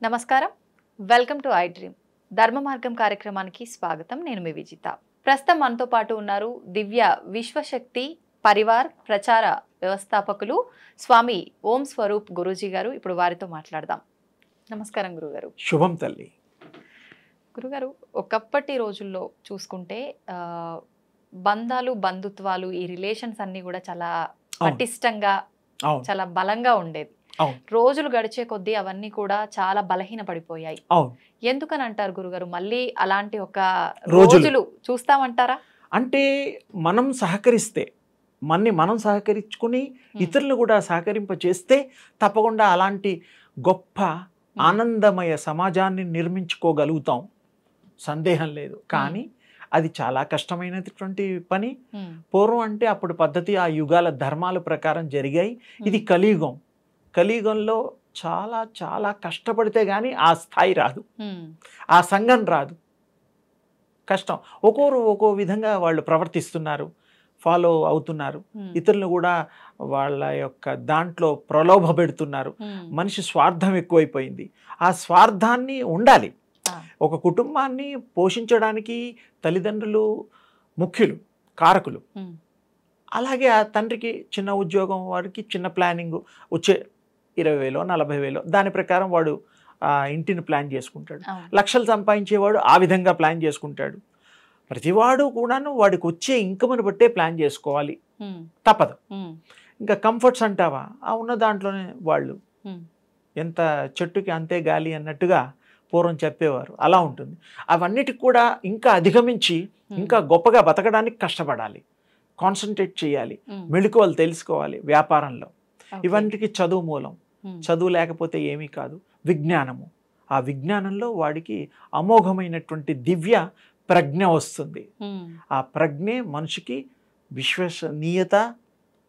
నమస్కారం, welcome to I dream. ధర్మ మార్గం కార్యక్రమానికి స్వాగతం. నేను మీ విజిత. ప్రస్తుతం మనతో పాటు ఉన్నారు దివ్య విశ్వశక్తి పరివార్ ప్రచార వ్యవస్థాపకులు స్వామి ఓం స్వరూప్ గురూజీ గారు. ఇప్పుడు వారితో మాట్లాడదాం. నమస్కారం గురుగారు. శుభం తల్లి. గురుగారు, ఒకప్పటి రోజుల్లో చూసుకుంటే బంధాలు, బంధుత్వాలు, ఈ రిలేషన్స్ అన్ని కూడా చాలా పటిష్టంగా, చాలా బలంగా ఉండేది. రోజులు గడిచే కొద్దీ అవన్నీ కూడా చాలా బలహీన పడిపోయాయి. ఎందుకని అంటారు గురుగారు? మళ్ళీ అలాంటి ఒక రోజులు చూస్తామంటారా? అంటే మనం సహకరిస్తే, మనం సహకరించుకుని ఇతరులు కూడా సహకరింప చేస్తే తప్పకుండా అలాంటి గొప్ప ఆనందమయ సమాజాన్ని నిర్మించుకోగలుగుతాం, సందేహం లేదు. కానీ అది చాలా కష్టమైనటువంటి పని. పూర్వం అంటే అప్పుడు పద్ధతి, ఆ యుగాల ధర్మాల ప్రకారం జరిగాయి. ఇది కలియుగం. కలియుగంలో చాలా చాలా కష్టపడితే కానీ ఆ స్థాయి రాదు, ఆ సంఘం రాదు. కష్టం. ఒక్కోరు ఒక్కో విధంగా వాళ్ళు ప్రవర్తిస్తున్నారు, ఫాలో అవుతున్నారు. ఇతరులు కూడా వాళ్ళ యొక్క దాంట్లో ప్రలోభ పెడుతున్నారు. మనిషి స్వార్థం ఎక్కువైపోయింది. ఆ స్వార్థాన్ని ఉండాలి. ఒక కుటుంబాన్ని పోషించడానికి తల్లిదండ్రులు ముఖ్యులు, కారకులు. అలాగే ఆ తండ్రికి చిన్న ఉద్యోగం, వాడికి చిన్న ప్లానింగ్, వచ్చే 20,000 40,000 దాని ప్రకారం వాడు ఇంటిని ప్లాన్ చేసుకుంటాడు. లక్షలు సంపాదించేవాడు ఆ విధంగా ప్లాన్ చేసుకుంటాడు. ప్రతివాడు కూడాను వాడికి వచ్చే ఇన్కమ్ని బట్టే ప్లాన్ చేసుకోవాలి, తప్పదు. ఇంకా కంఫర్ట్స్ అంటావా, ఆ ఉన్న దాంట్లోనే వాళ్ళు ఎంత చెట్టుకి అంతే గాలి అన్నట్టుగా పూర్వం చెప్పేవారు. అలా ఉంటుంది. అవన్నిటికి కూడా ఇంకా అధిగమించి ఇంకా గొప్పగా బతకడానికి కష్టపడాలి, కాన్సన్ట్రేట్ చేయాలి, మెళుకువలు తెలుసుకోవాలి వ్యాపారంలో. ఇవన్నిటికీ చదువు మూలం. చదువు లేకపోతే ఏమీ కాదు. విజ్ఞానము, ఆ విజ్ఞానంలో వాడికి అమోఘమైనటువంటి దివ్య ప్రజ్ఞ వస్తుంది. ఆ ప్రజ్ఞే మనిషికి విశ్వసనీయత,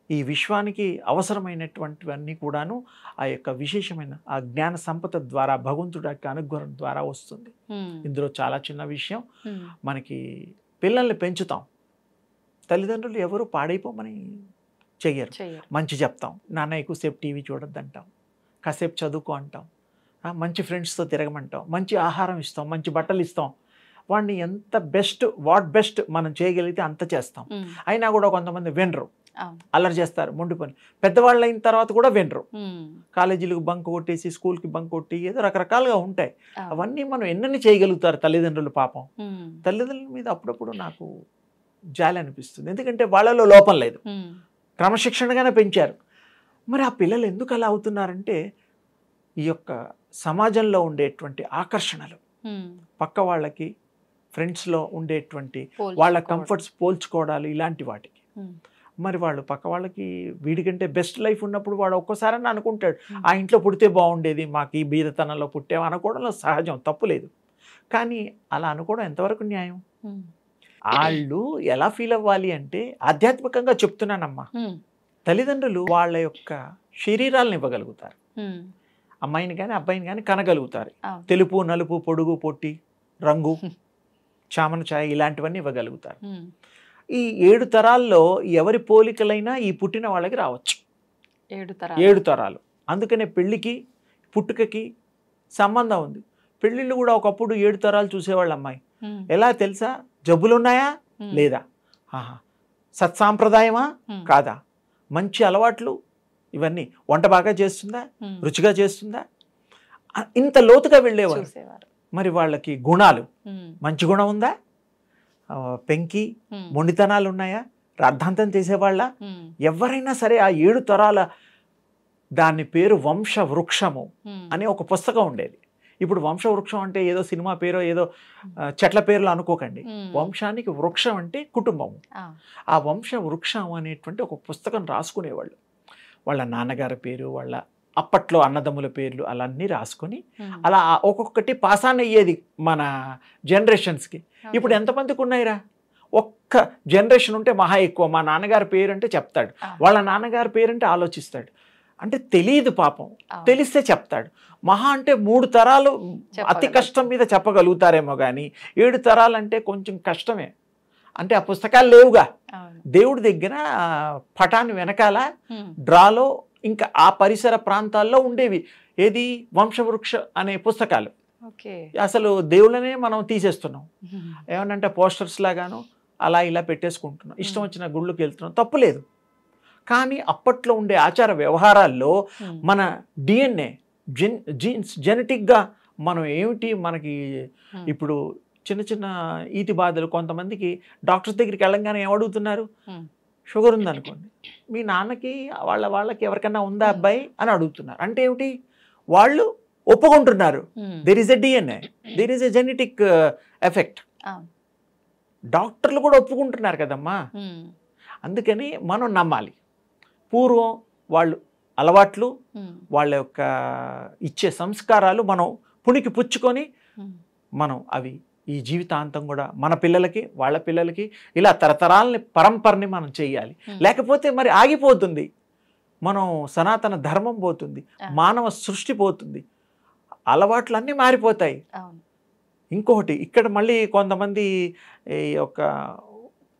ఈ విశ్వానికి అవసరమైనటువంటివన్నీ కూడాను ఆ యొక్క విశేషమైన ఆ జ్ఞాన సంపద ద్వారా, భగవంతుడి యొక్క అనుగ్రహం ద్వారా వస్తుంది. ఇందులో చాలా చిన్న విషయం, మనకి పిల్లల్ని పెంచుతాం, తల్లిదండ్రులు ఎవరు పాడైపోమని చెయ్యరు. మంచి చెప్తాం, నాన్న ఎక్కువసేపు టీవీ చూడొద్దు అంటాం, కాసేపు చదువుకో అంటాం, మంచి ఫ్రెండ్స్తో తిరగమంటాం, మంచి ఆహారం ఇస్తాం, మంచి బట్టలు ఇస్తాం. వాడిని ఎంత బెస్ట్ మనం చేయగలిగితే అంత చేస్తాం. అయినా కూడా కొంతమంది వినరు, అల్లరి చేస్తారు, మొండి పని. పెద్దవాళ్ళు అయిన తర్వాత కూడా వినరు. కాలేజీలకు బంక్ కొట్టేసి, స్కూల్కి బంక్ కొట్టి, ఏదో రకరకాలుగా ఉంటాయి. అవన్నీ మనం ఎన్నని చేయగలుగుతారు తల్లిదండ్రులు? పాపం తల్లిదండ్రుల మీద అప్పుడప్పుడు నాకు జాలి అనిపిస్తుంది. ఎందుకంటే వాళ్ళలో లోపం లేదు, క్రమశిక్షణగానే పెంచారు. మరి ఆ పిల్లలు ఎందుకు అలా అవుతున్నారంటే, ఈ యొక్క సమాజంలో ఉండేటువంటి ఆకర్షణలు, పక్క వాళ్ళకి ఫ్రెండ్స్లో ఉండేటువంటి వాళ్ళ కంఫర్ట్స్ పోల్చుకోవడాలు, ఇలాంటి వాటికి. మరి వాళ్ళు పక్క వాళ్ళకి వీడికంటే బెస్ట్ లైఫ్ ఉన్నప్పుడు వాడు ఒక్కోసారని అనుకుంటాడు, ఆ ఇంట్లో పుడితే బాగుండేది, మాకు ఈ బీదతనంలో పుట్టాము అనుకోవడంలో సహజం, తప్పులేదు. కానీ అలా అనుకోవడం ఎంతవరకు న్యాయం? వాళ్ళు ఎలా ఫీల్ అవ్వాలి అంటే, ఆధ్యాత్మికంగా చెప్తున్నానమ్మా, తల్లిదండ్రులు వాళ్ళ యొక్క శరీరాలను ఇవ్వగలుగుతారు, అమ్మాయిని కానీ అబ్బాయిని కానీ కనగలుగుతారు. తెలుపు, నలుపు, పొడుగు, పొట్టి, రంగు, చామన ఛాయ, ఇలాంటివన్నీ ఇవ్వగలుగుతారు. ఈ 7 తరాల్లో ఎవరి పోలికలైనా ఈ పుట్టిన వాళ్ళకి రావచ్చు. 7 తరాలు. అందుకనే పెళ్ళికి పుట్టుకకి సంబంధం ఉంది. పెళ్ళిళ్ళు కూడా ఒకప్పుడు 7 తరాలు చూసేవాళ్ళు. అమ్మాయి ఎలా తెలుసా? జబ్బులున్నాయా లేదా, సత్సాంప్రదాయమా కాదా, మంచి అలవాట్లు, ఇవన్నీ, వంట బాగా చేస్తుందా, రుచిగా చేస్తుందా, ఇంత లోతుగా వెళ్ళేవారు. మరి వాళ్ళకి గుణాలు, మంచి గుణం ఉందా, పెంకి మొండితనాలు ఉన్నాయా, రాద్ధాంతం చేసేవాళ్ళ? ఎవరైనా సరే ఆ 7 తరాల, దాని పేరు వంశ వృక్షము అనే ఒక పుస్తకం ఉండేది. ఇప్పుడు వంశ వృక్షం అంటే ఏదో సినిమా పేరో ఏదో చెట్ల పేర్లు అనుకోకండి. వంశానికి వృక్షం అంటే కుటుంబము. ఆ వంశ వృక్షం అనేటువంటి ఒక పుస్తకం రాసుకునేవాళ్ళు. వాళ్ళ నాన్నగారి పేరు, వాళ్ళ అప్పట్లో అన్నదమ్ముల పేర్లు, అలా అన్నీ రాసుకొని అలా ఒక్కొక్కటి పాసాన్ అయ్యేది మన జనరేషన్స్కి. ఇప్పుడు ఎంతమందికి ఉన్నాయిరా? ఒక్క జనరేషన్ ఉంటే మహా ఎక్కువ. మా నాన్నగారి పేరు అంటే చెప్తాడు, వాళ్ళ నాన్నగారి పేరంటే ఆలోచిస్తాడు. అంటే తెలియదు పాపం, తెలిస్తే చెప్తాడు. మహా అంటే 3 తరాలు అతి కష్టం మీద చెప్పగలుగుతారేమో కానీ 7 తరాలు అంటే కొంచెం కష్టమే. అంటే ఆ పుస్తకాలు లేవుగా, దేవుడి దగ్గర పటాన్ని వెనకాల డ్రాలో ఇంకా ఆ పరిసర ప్రాంతాల్లో ఉండేవి. ఏది వంశవృక్ష అనే పుస్తకాలు. ఓకే. అసలు దేవుళ్ళనే మనం తీసేస్తున్నాం, ఏమనంటే పోస్టర్స్ లాగాను అలా ఇలా పెట్టేసుకుంటున్నాం, ఇష్టం వచ్చిన గుళ్ళకి వెళ్తున్నాం, తప్పులేదు. కానీ అప్పట్లో ఉండే ఆచార వ్యవహారాల్లో మన డిఎన్ఏ జీన్స్ జెనెటిక్గా మనం ఏమిటి మనకి ఇప్పుడు చిన్న చిన్న ఈతి బాధలు, కొంతమందికి డాక్టర్స్ దగ్గరికి వెళ్ళంగానే ఏమడుగుతున్నారు, షుగర్ ఉందనుకోండి, మీ నాన్నకి వాళ్ళకి ఎవరికైనా ఉందా అబ్బాయి అని అడుగుతున్నారు. అంటే ఏమిటి, వాళ్ళు ఒప్పుకుంటున్నారు there is a DNA, there is a genetic effect. డాక్టర్లు కూడా ఒప్పుకుంటున్నారు కదమ్మా. అందుకని మనం నమ్మాలి. పూర్వం వాళ్ళు అలవాట్లు, వాళ్ళ యొక్క ఇచ్చే సంస్కారాలు మనం పుణికి పుచ్చుకొని మనం అవి ఈ జీవితాంతం కూడా మన పిల్లలకి వాళ్ళ పిల్లలకి ఇలా తరతరాలని పరంపరని మనం చేయాలి. లేకపోతే మరి ఆగిపోతుంది, మనం సనాతన ధర్మం పోతుంది, మానవ సృష్టి పోతుంది, అలవాట్లన్నీ మారిపోతాయి. ఇంకొకటి ఇక్కడ మళ్ళీ కొంతమంది ఈ యొక్క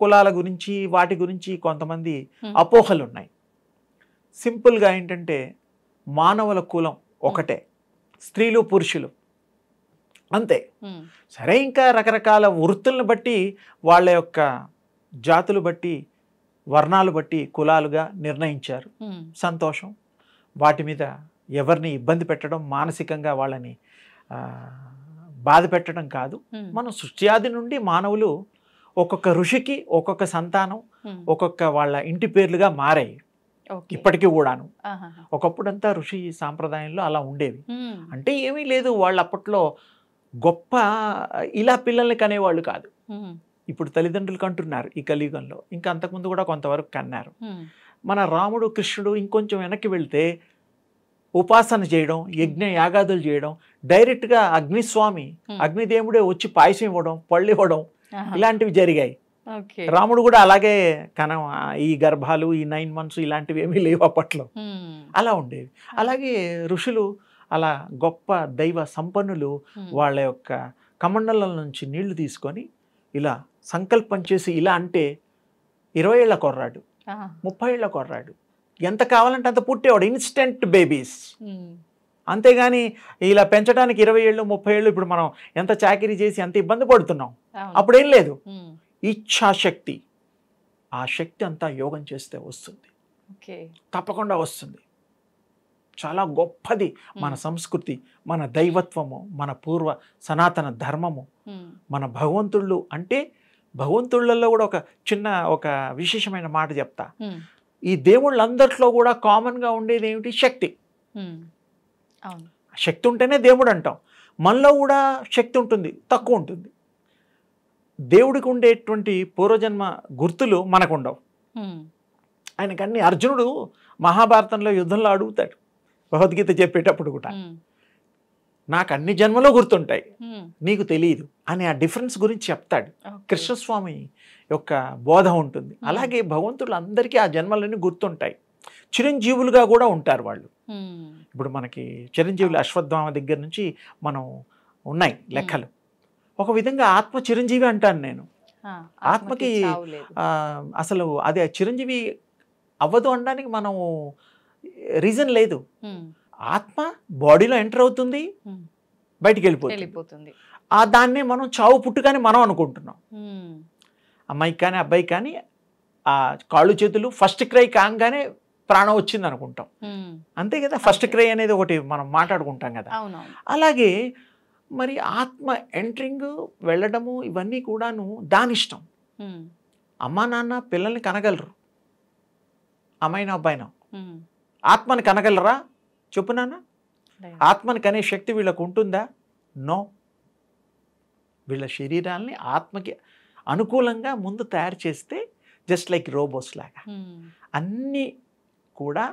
కులాల గురించి వాటి గురించి కొంతమంది అపోహలు ఉన్నాయి. సింపుల్గా ఏంటంటే మానవుల కులం ఒకటే, స్త్రీలు పురుషులు అంతే. సరే, ఇంకా రకరకాల వృత్తులను బట్టి వాళ్ళ యొక్క జాతులు బట్టి వర్ణాలు బట్టి కులాలుగా నిర్ణయించారు, సంతోషం. వాటి మీద ఎవరిని ఇబ్బంది పెట్టడం, మానసికంగా వాళ్ళని బాధ పెట్టడం కాదు. మనం సృష్ట్యాది నుండి మానవులు ఒక్కొక్క ఋషికి ఒక్కొక్క సంతానం, ఒక్కొక్క వాళ్ళ ఇంటి పేర్లుగా మారాయి ఇప్పటికీ కూడాను. ఒకప్పుడంతా ఋషి సాంప్రదాయంలో అలా ఉండేవి. అంటే ఏమీ లేదు, వాళ్ళు అప్పట్లో గొప్ప ఇలా పిల్లల్ని కనేవాళ్ళు కాదు. ఇప్పుడు తల్లిదండ్రులు కంటున్నారు ఈ కలియుగంలో, ఇంకా అంతకుముందు కూడా కొంతవరకు కన్నారు. మన రాముడు కృష్ణుడు ఇంకొంచెం వెనక్కి వెళ్తే ఉపాసన చేయడం, యజ్ఞ యాగాదులు చేయడం, డైరెక్ట్గా అగ్నిస్వామి అగ్నిదేవుడే వచ్చి పాయసం ఇవ్వడం, పళ్ళు ఇవ్వడం, ఇలాంటివి జరిగాయి. రాముడు కూడా అలాగే ఈ గర్భాలు, ఈ 9 months ఇలాంటివి ఏమీ లేవు అప్పట్లో, అలా ఉండేవి. అలాగే ఋషులు అలా గొప్ప దైవ సంపన్నులు వాళ్ళ యొక్క కమండల నుంచి నీళ్లు తీసుకొని ఇలా సంకల్పం చేసి ఇలా అంటే 20 ఏళ్ల కుర్రాడు, 30 ఏళ్ల కుర్రాడు ఎంత కావాలంటే అంత పుట్టేవాడు, ఇన్స్టెంట్ బేబీస్. అంతేగాని ఇలా పెంచడానికి 20 ఏళ్ళు 30 ఏళ్ళు ఇప్పుడు మనం ఎంత చాకరీ చేసి ఎంత ఇబ్బంది పడుతున్నాం, అప్పుడేం లేదు. ఇచ్ఛాశక్తి, ఆ శక్తి అంతా యోగం చేస్తే వస్తుంది, తప్పకుండా వస్తుంది. చాలా గొప్పది మన సంస్కృతి, మన దైవత్వము, మన పూర్వ సనాతన ధర్మము, మన భగవంతుళ్ళు. అంటే భగవంతుళ్ళల్లో కూడా ఒక విశేషమైన మాట చెప్తా. ఈ దేవుళ్ళందరిలో కూడా కామన్గా ఉండేది ఏమిటి, శక్తి. శక్తి ఉంటేనే దేవుడు అంటాం. మనలో కూడా శక్తి ఉంటుంది, తక్కువ ఉంటుంది. దేవుడికి ఉండేటువంటి పూర్వజన్మ గుర్తులు మనకు ఉండవు. ఆయనకన్నీ అర్జునుడు మహాభారతంలో యుద్ధంలో అడుగుతాడు, భగవద్గీత చెప్పేటప్పుడు కూడా, నాకు అన్ని జన్మలో గుర్తుంటాయి, నీకు తెలియదు అని ఆ డిఫరెన్స్ గురించి చెప్తాడు. కృష్ణస్వామి యొక్క బోధ ఉంటుంది. అలాగే భగవంతుడు అందరికీ ఆ జన్మలన్నీ గుర్తుంటాయి, చిరంజీవులుగా కూడా ఉంటారు వాళ్ళు. ఇప్పుడు మనకి చిరంజీవులు అశ్వత్థామ దగ్గర నుంచి మనం ఉన్నాయి లెక్కలు. ఒక విధంగా ఆత్మ చిరంజీవి అంటాను నేను. ఆత్మకి అసలు అది చిరంజీవి అవ్వదు అనడానికి మనం రీజన్ లేదు. ఆత్మ బాడీలో ఎంటర్ అవుతుంది, బయటికి వెళ్ళిపోతుంది. దాన్నే మనం చావు పుట్టుకని మనం అనుకుంటున్నాం. అమ్మాయికి కానీ అబ్బాయికి కానీ ఆ కాళ్ళు చేతులు ఫస్ట్ క్రై కాగానే ప్రాణం వచ్చింది అనుకుంటాం, అంతే కదా. ఫస్ట్ క్రై అనేది ఒకటి మనం మాట్లాడుకుంటాం కదా. అలాగే మరి ఆత్మ ఎంట్రింగ్ వెళ్ళడము ఇవన్నీ కూడాను దాని ఇష్టం. అమ్మా నాన్న పిల్లల్ని కనగలరు, అమ్మాయినా అబ్బాయినా. ఆత్మని కనగలరా చెప్పు నాన్న? ఆత్మని కనే శక్తి వీళ్ళకు ఉంటుందా? నో. వీళ్ళ శరీరాల్ని ఆత్మకి అనుకూలంగా ముందు తయారు చేస్తే జస్ట్ లైక్ రోబోస్ లాగా అన్నీ కూడా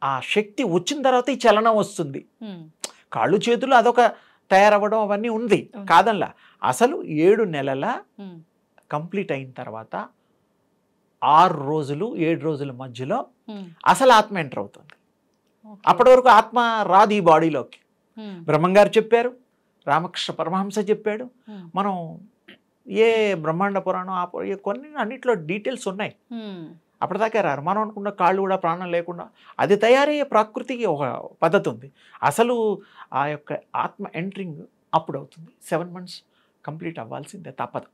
ఆ శక్తి వచ్చిన తర్వాత ఈ చలనం వస్తుంది. కాళ్ళు చేతులు అదొక తయారవ్వడం అవన్నీ ఉంది కాదల్లా. అసలు 7 నెలల కంప్లీట్ అయిన తర్వాత 6 రోజులు 7 రోజుల మధ్యలో అసలు ఆత్మ ఎంటర్ అవుతుంది. అప్పటి వరకు ఆత్మ రాదు ఈ బాడీలోకి. బ్రహ్మంగారు చెప్పారు, రామకృష్ణ పరమహంస చెప్పాడు, మనం ఏ బ్రహ్మాండ పురాణం కొన్ని అన్నిట్లో డీటెయిల్స్ ఉన్నాయి. అప్పటిదాకా రారు. మనం అనుకున్న కాళ్ళు కూడా ప్రాణం లేకుండా అది తయారయ్యే ప్రకృతికి ఒక పద్ధతి ఉంది. అసలు ఆ యొక్క ఆత్మ ఎంట్రింగ్ అప్పుడు అవుతుంది. 7 months కంప్లీట్ అవ్వాల్సిందే, తప్పదు.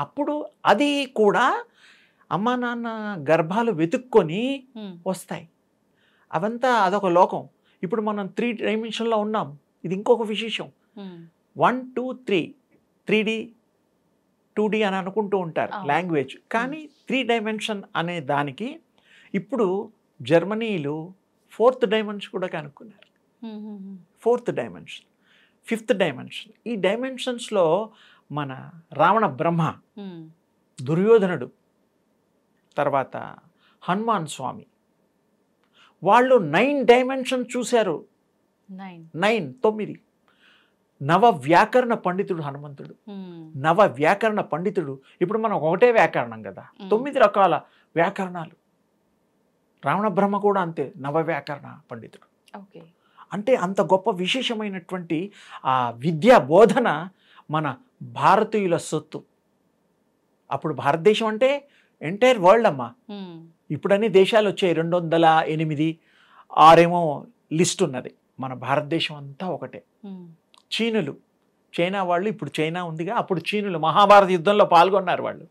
అప్పుడు అది కూడా అమ్మా నాన్న గర్భాలు వెతుక్కొని వస్తాయి. అవంతా అదొక లోకం. ఇప్పుడు మనం 3 dimensionలో ఉన్నాం. ఇది ఇంకొక విశేషం. 1, 2, 3 3D 2D అని అనుకుంటూ ఉంటారు లాంగ్వేజ్. కానీ 3 dimension అనే దానికి ఇప్పుడు జర్మనీలు 4th dimension కూడా కనుక్కున్నారు. 4th dimension, 5th dimension. ఈ డైమెన్షన్స్లో మన రావణ బ్రహ్మ, దుర్యోధనుడు, తర్వాత హనుమాన్ స్వామి, వాళ్ళు 9 dimensions చూశారు. 9 నవ వ్యాకరణ పండితుడు హనుమంతుడు. నవ వ్యాకరణ పండితుడు. ఇప్పుడు మనం ఒకటే వ్యాకరణం కదా, 9 రకాల వ్యాకరణాలు. రావణ బ్రహ్మ కూడా అంతే, నవ వ్యాకరణ పండితుడు. అంటే అంత గొప్ప విశేషమైనటువంటి ఆ విద్యా బోధన మన భారతీయుల సొత్తు. అప్పుడు భారతదేశం అంటే ఎంటైర్ వరల్డ్ అమ్మా. ఇప్పుడు అన్ని దేశాలు వచ్చాయి, 208, 6 లిస్ట్ ఉన్నది. మన భారతదేశం అంతా ఒకటే. చీనులు, చైనా వాళ్ళు, ఇప్పుడు చైనా ఉందిగా, అప్పుడు చీనులు మహాభారత యుద్ధంలో పాల్గొన్నారు వాళ్ళు.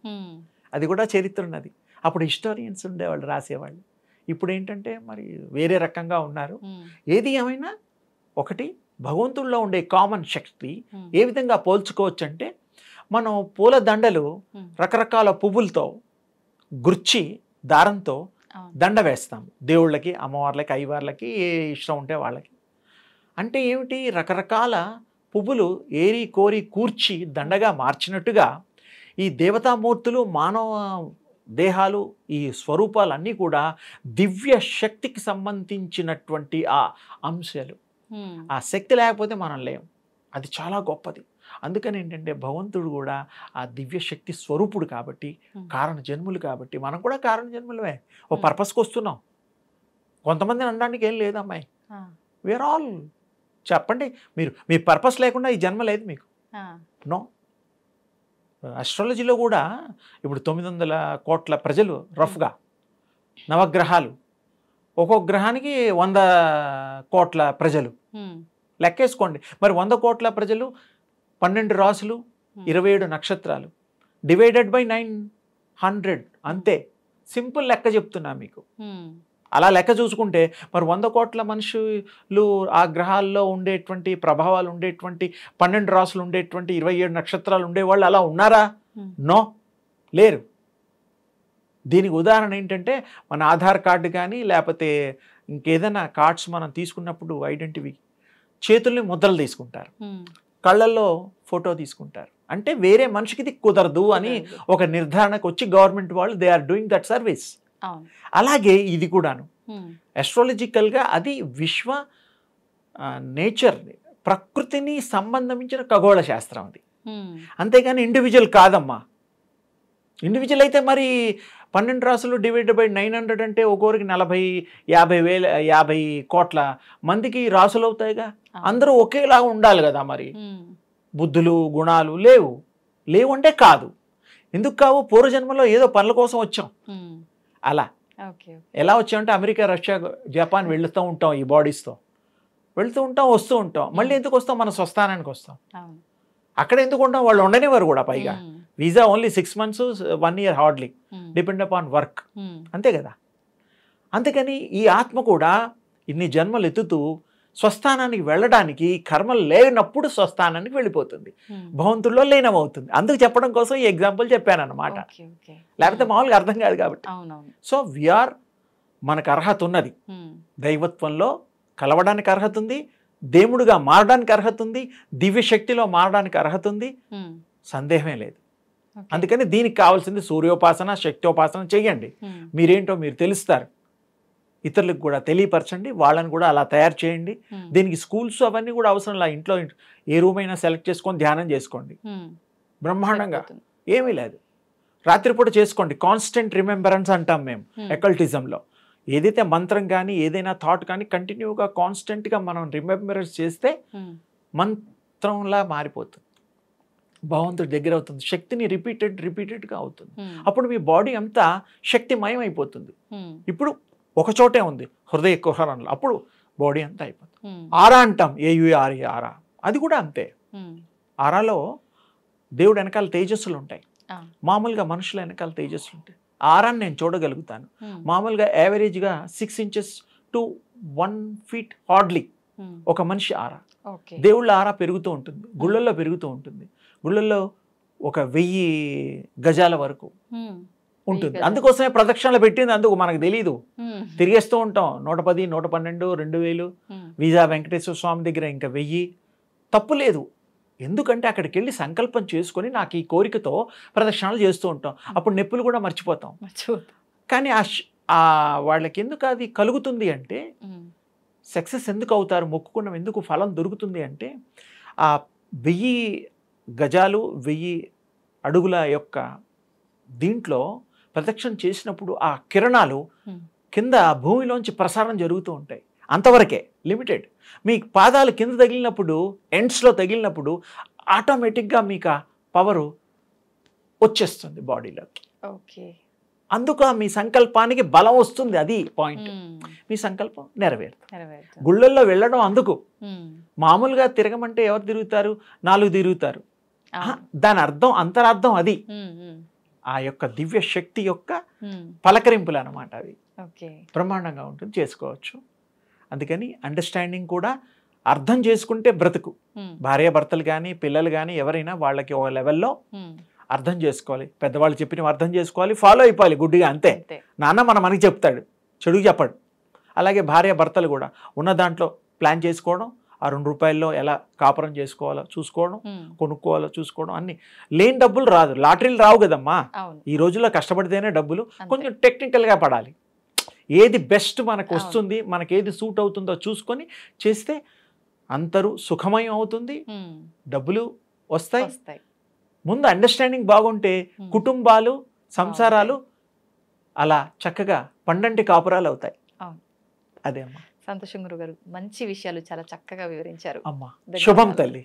అది కూడా చరిత్ర ఉన్నది. అప్పుడు హిస్టోరియన్స్ ఉండేవాళ్ళు, రాసేవాళ్ళు. ఇప్పుడు ఏంటంటే మరి వేరే రకంగా ఉన్నారు. ఏది ఏమైనా ఒకటి, భగవంతుల్లో ఉండే కామన్ శక్తి ఏ విధంగా పోల్చుకోవచ్చు అంటే, మనం పూల దండలు రకరకాల పువ్వులతో గుర్చి దారంతో దండ వేస్తాం దేవుళ్ళకి, అమ్మవార్లకి, అయ్యవార్లకి, ఏ ఇష్టం ఉంటే వాళ్ళకి. అంటే ఏమిటి, రకరకాల పువ్వులు ఏరి కోరి కూర్చి దండగా మార్చినట్టుగా ఈ దేవతామూర్తులు, మానవ దేహాలు, ఈ స్వరూపాలన్నీ కూడా దివ్య శక్తికి సంబంధించినటువంటి ఆ అంశాలు. ఆ శక్తి లేకపోతే మనం లేం. అది చాలా గొప్పది. అందుకని ఏంటంటే భగవంతుడు కూడా ఆ దివ్య శక్తి స్వరూపుడు కాబట్టి, కారణ జన్ములు కాబట్టి, మనం కూడా కారణ జన్ములమే. ఓ పర్పస్కి వస్తున్నాం. కొంతమందిని అనడానికి ఏం లేదమ్మాయి, వీఆర్ ఆల్. చెప్పండి, మీరు మీ పర్పస్ లేకుండా ఈ జన్మ లేదు మీకు. నో. అస్ట్రాలజీలో కూడా ఇప్పుడు 900 కోట్ల ప్రజలు రఫ్గా, నవగ్రహాలు, ఒక్కొక్క గ్రహానికి 100 కోట్ల ప్రజలు లెక్కేసుకోండి. మరి 100 కోట్ల ప్రజలు, 12 రాసులు, 27 నక్షత్రాలు, డివైడెడ్ బై 900, అంతే. సింపుల్ లెక్క చెప్తున్నా మీకు. అలా లెక్క చూసుకుంటే మరి 100 కోట్ల మనుషులు, ఆ గ్రహాల్లో ఉండేటువంటి ప్రభావాలు ఉండేటువంటి 12 రాసులు ఉండేటువంటి 27 నక్షత్రాలు ఉండేవాళ్ళు అలా ఉన్నారా? నో, లేరు. దీనికి ఉదాహరణ ఏంటంటే మన ఆధార్ కార్డు కానీ లేకపోతే ఇంకేదైనా కార్డ్స్ మనం తీసుకున్నప్పుడు ఐడెంటిటీ, చేతుల్ని ముద్రలు తీసుకుంటారు, కళ్ళల్లో ఫోటో తీసుకుంటారు. అంటే వేరే మనిషికి ఇది కుదరదు అని ఒక నిర్ధారణకు వచ్చి గవర్నమెంట్ వాళ్ళు they are doing that service. అలాగే ఇది కూడాను అస్ట్రాలజికల్గా అది విశ్వ నేచర్, ప్రకృతిని సంబంధించిన ఖగోళ శాస్త్రం అది. అంతేగాని ఇండివిజువల్ కాదమ్మా. ఇండివిజువల్ అయితే మరి 12 రాసులు డివైడెడ్ బై 900 అంటే ఒక్కొరికి 40-50 కోట్ల మందికి రాసులు అవుతాయిగా. అందరూ ఒకేలాగా ఉండాలి కదా. మరి బుద్ధులు, గుణాలు లేవు అంటే కాదు. ఎందుకు కావు? పూర్వజన్మలో ఏదో పనుల కోసం వచ్చాం. అలా ఎలా వచ్చామంటే అమెరికా, రష్యా, జపాన్ వెళుతూ ఉంటాం, ఈ బాడీస్తో వెళుతూ ఉంటాం, వస్తూ ఉంటాం. మళ్ళీ ఎందుకు వస్తాం? మన స్వస్థానానికి వస్తాం. అక్కడ ఎందుకు ఉంటాం? వాళ్ళు ఉండనివారు కూడా. పైగా visa only 6 months, 1 year hardly, depend upon work. అంతే కదా. అందుకని ఈ ఆత్మ కూడా ఇన్ని జన్మలు ఎత్తుతూ స్వస్థానానికి వెళ్ళడానికి కర్మలు లేనప్పుడు స్వస్థానానికి వెళ్ళిపోతుంది, భగవంతుల్లో లీనమవుతుంది. అందుకు చెప్పడం కోసం ఈ ఎగ్జాంపుల్ చెప్పాను అన్నమాట. లేకపోతే మామూలుగా అర్థం కాదు కాబట్టి. సో వీఆర్, మనకు అర్హత ఉన్నది. దైవత్వంలో కలవడానికి అర్హత ఉంది, దేవుడుగా మారడానికి అర్హత ఉంది, దివ్య శక్తిలో మారడానికి అర్హత ఉంది, సందేహమే లేదు. అందుకని దీనికి కావాల్సింది సూర్యోపాసన, శక్తోపాసన చెయ్యండి. మీరేంటో మీరు తెలుస్తారు. ఇతరులకు కూడా తెలియపరచండి, వాళ్ళని కూడా అలా తయారు చేయండి. దీనికి స్కూల్స్ అవన్నీ కూడా అవసరం లేదు. ఇంట్లో ఏ రూమ్ అయినా సెలెక్ట్ చేసుకొని ధ్యానం చేసుకోండి, బ్రహ్మాండంగా. ఏమీ లేదు, రాత్రిపూట చేసుకోండి. కాన్స్టెంట్ రిమెంబరెన్స్ అంటాం మేము ఎకల్టిజంలో. ఏదైతే మంత్రం కానీ ఏదైనా థాట్ కానీ కంటిన్యూగా కాన్స్టెంట్గా మనం రిమెంబరెన్స్ చేస్తే మంత్రంలా మారిపోతుంది. భగవంతుడి దగ్గర అవుతుంది, శక్తిని రిపీటెడ్గా అవుతుంది. అప్పుడు మీ బాడీ అంతా శక్తిమయం అయిపోతుంది. ఇప్పుడు ఒక చోటే ఉంది హృదయ కుహరంలో, అప్పుడు బాడీ అంతా అయిపోతుంది. ఆరా అంటాం, AURA ఆరా, అది కూడా అంతే. ఆరాలో దేవుడు వెనకాల తేజస్సులు ఉంటాయి, మామూలుగా మనుషుల వెనకాల తేజస్సులు ఉంటాయి. ఆరాన్ని నేను చూడగలుగుతాను. మామూలుగా యావరేజ్గా 6 inches to 1 feet హార్డ్లీ ఒక మనిషి ఆరా. దేవుళ్ళ ఆరా పెరుగుతూ ఉంటుంది, గుళ్ళల్లో పెరుగుతూ ఉంటుంది. గుళ్ళల్లో 1000 గజాల వరకు ఉంటుంది. అందుకోసమే ప్రదక్షిణలు పెట్టింది, అందుకు మనకు తెలీదు, తిరిగేస్తూ ఉంటాం. 110, 112, 2000. వీజా వెంకటేశ్వర స్వామి దగ్గర ఇంకా 1000. తప్పు లేదు, ఎందుకంటే అక్కడికి వెళ్ళి సంకల్పం చేసుకొని నాకు ఈ కోరికతో ప్రదక్షిణాలు చేస్తూ ఉంటాం. అప్పుడు నొప్పులు కూడా మర్చిపోతాం. కానీ వాళ్ళకి ఎందుకు అది కలుగుతుంది అంటే, సక్సెస్ ఎందుకు అవుతారు, మొక్కుకున్నాం ఎందుకు ఫలం దొరుకుతుంది అంటే, ఆ 1000 గజాలు 1000 అడుగుల యొక్క దీంట్లో ప్రదక్షిణ చేసినప్పుడు ఆ కిరణాలు కింద భూమిలోంచి ప్రసారం జరుగుతూ ఉంటాయి. అంతవరకే లిమిటెడ్. మీ పాదాలు కింద తగిలినప్పుడు, ఎండ్స్లో తగిలినప్పుడు ఆటోమేటిక్గా మీకు ఆ పవరు వచ్చేస్తుంది బాడీలోకి. అందుకు మీ సంకల్పానికి బలం వస్తుంది, అది పాయింట్. మీ సంకల్పం నెరవేరుతుంది. గుళ్ళల్లో వెళ్ళడం అందుకు. మామూలుగా తిరగమంటే ఎవరు తిరుగుతారు, 4 తిరుగుతారు. దాని అర్థం, అంతరార్థం అది. ఆ యొక్క దివ్య శక్తి యొక్క పలకరింపులు అన్నమాట అవి. బ్రహ్మాండంగా ఉంటుంది, చేసుకోవచ్చు. అందుకని అండర్స్టాండింగ్ కూడా అర్థం చేసుకుంటే బ్రతుకు. భార్యాభర్తలు కానీ పిల్లలు కానీ ఎవరైనా వాళ్ళకి ఒక లెవెల్లో అర్థం చేసుకోవాలి. పెద్దవాళ్ళు చెప్పినవి అర్థం చేసుకోవాలి, ఫాలో అయిపోవాలి గుడ్డిగా, అంతే. నాన్న మనకి చెప్తాడు, చెడుగు చెప్పడు. అలాగే భార్యాభర్తలు కూడా ఉన్న దాంట్లో ప్లాన్ చేసుకోవడం, ఆ 2 రూపాయల్లో ఎలా కాపురం చేసుకోవాలో చూసుకోవడం, కొనుక్కోవాలో చూసుకోవడం. అన్ని లేని డబ్బులు రాదు, లాటరీలు రావు కదమ్మా. ఈ రోజుల్లో కష్టపడితేనే డబ్బులు. కొంచెం టెక్నికల్గా పడాలి. ఏది బెస్ట్ మనకు వస్తుంది, మనకి ఏది సూట్ అవుతుందో చూసుకొని చేస్తే అంతరు సుఖమయం అవుతుంది, డబ్బులు వస్తాయి. ముందు అండర్స్టాండింగ్ బాగుంటే కుటుంబాలు, సంసారాలు అలా చక్కగా పండంటి కాపురాలు అవుతాయి. అదే అమ్మా. సంతోషం గురుగారు, మంచి విషయాలు చాలా చక్కగా వివరించారు. అమ్మా, శుభం తల్లి.